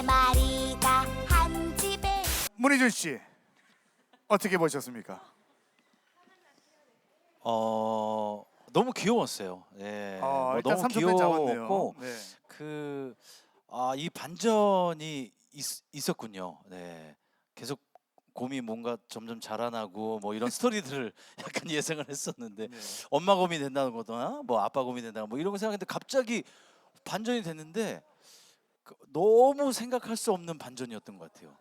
네 마리가 한 집에. 문희준 씨 어떻게 보셨습니까? 너무 귀여웠어요. 예, 일단 너무 3초 뺀 잡았네요. 귀여웠고 네. 이 반전이 있었군요. 네, 계속 곰이 뭔가 점점 자라나고 뭐 이런 스토리들을 약간 예상을 했었는데 네. 엄마 곰이 된다는 거나 뭐 아빠 곰이 된다는 뭐 이런 거 생각했는데 갑자기 반전이 됐는데 너무 생각할 수 없는 반전이었던 것 같아요.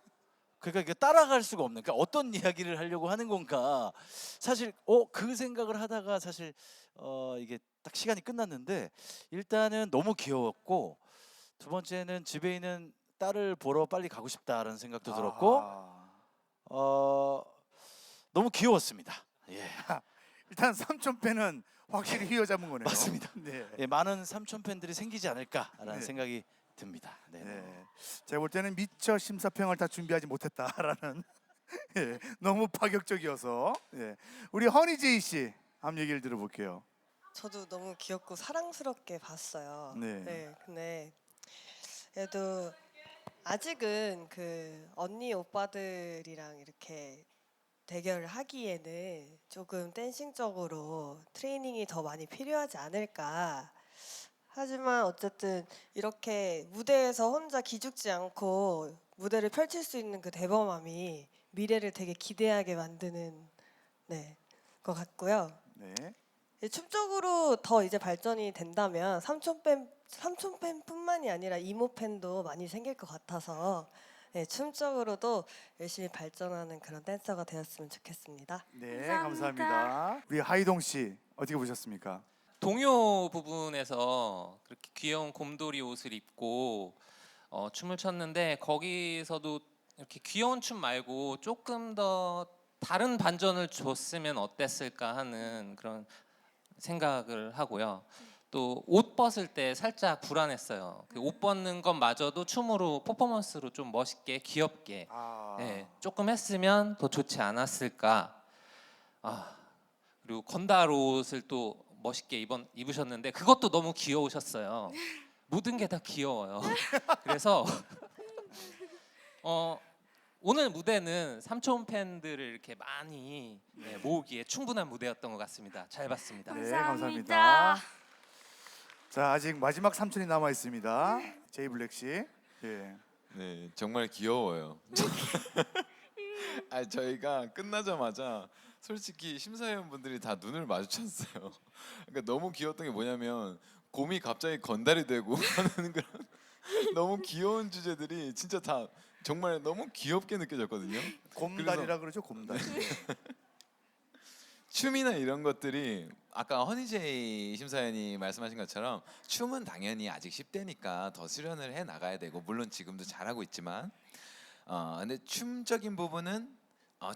그러니까 이게 따라갈 수가 없는. 그러니까 어떤 이야기를 하려고 하는 건가. 사실 그 생각을 하다가 사실 이게 딱 시간이 끝났는데 일단은 너무 귀여웠고 두 번째는 집에 있는 딸을 보러 빨리 가고 싶다라는 생각도 들었고 너무 귀여웠습니다. 예. 일단 삼촌패는 확실히 휘어잡은 거네요. 맞습니다. 네. 예, 많은 삼촌 팬들이 생기지 않을까라는 네. 생각이 듭니다. 네. 네. 제가 볼 때는 미처 심사평을 다 준비하지 못했다라는 예, 너무 파격적이어서 예. 우리 허니제이 씨 한번 얘기를 들어볼게요. 저도 너무 귀엽고 사랑스럽게 봤어요. 네. 근데 그래도 아직은 그 언니 오빠들이랑 이렇게 대결을 하기에는 조금 댄싱적으로 트레이닝이 더 많이 필요하지 않을까. 하지만 어쨌든 이렇게 무대에서 혼자 기죽지 않고 무대를 펼칠 수 있는 그 대범함이 미래를 되게 기대하게 만드는 것 같고요. 네. 춤적으로 더 이제 발전이 된다면 삼촌 팬뿐만이 아니라 이모 팬도 많이 생길 것 같아서 춤적으로도 열심히 발전하는 그런 댄서가 되었으면 좋겠습니다. 네, 감사합니다. 우리 하이동 씨 어떻게 보셨습니까? 동요 부분에서 그렇게 귀여운 곰돌이 옷을 입고 춤을 췄는데 거기서도 이렇게 귀여운 춤 말고 조금 더 다른 반전을 줬으면 어땠을까 하는 그런 생각을 하고요. 또 옷 벗을 때 살짝 불안했어요. 그 옷 벗는 것마저도 춤으로 퍼포먼스로 좀 멋있게 귀엽게 조금 했으면 더 좋지 않았을까. 그리고 건달 옷을 또 멋있게 입으셨는데 그것도 너무 귀여우셨어요. 모든 게 다 귀여워요. 그래서 오늘 무대는 삼촌 팬들을 이렇게 많이 모으기에 충분한 무대였던 것 같습니다. 잘 봤습니다. 네, 감사합니다. 자, 아직 마지막 삼촌이 남아 있습니다. 제이 블랙 씨. 예. 네, 정말 귀여워요. 저희가 끝나자마자 솔직히 심사위원분들이 다 눈을 마주쳤어요. 그러니까 너무 귀여웠던 게 뭐냐면 곰이 갑자기 건달이 되고 하는 그런 너무 귀여운 주제들이 진짜 다 정말 너무 귀엽게 느껴졌거든요. 곰다리라 그러죠, 곰다리. 춤이나 이런 것들이 아까 허니제이 심사위원이 말씀하신 것처럼 춤은 당연히 아직 10대니까 더 수련을 해 나가야 되고 물론 지금도 잘하고 있지만 근데 춤적인 부분은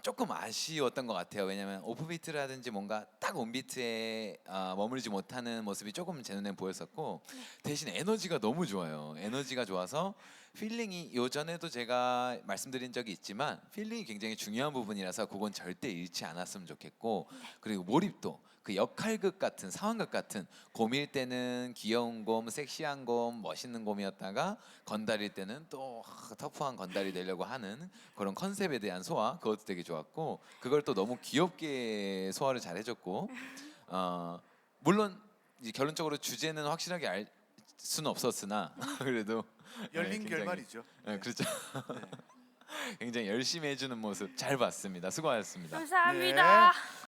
조금 아쉬웠던 것 같아요. 왜냐하면 오프비트라든지 뭔가 딱 온비트에 머무르지 못하는 모습이 조금 제 눈에 보였었고 대신 에너지가 너무 좋아요. 에너지가 좋아서 필링이 요전에도 제가 말씀드린 적이 있지만 필링이 굉장히 중요한 부분이라서 그건 절대 잃지 않았으면 좋겠고 그리고 몰입도 그 역할극 같은 상황극 같은 곰일 때는 귀여운 곰, 섹시한 곰, 멋있는 곰이었다가 건달일 때는 또 터프한 건달이 되려고 하는 그런 컨셉에 대한 소화 그것도 되게 좋았고 그걸 또 너무 귀엽게 소화를 잘 해줬고 물론 이제 결론적으로 주제는 확실하게 알 수는 없었으나 그래도 열린 굉장히, 결말이죠. 네, 그렇죠. 굉장히 열심히 해주는 모습 잘 봤습니다. 수고하셨습니다. 감사합니다. 네.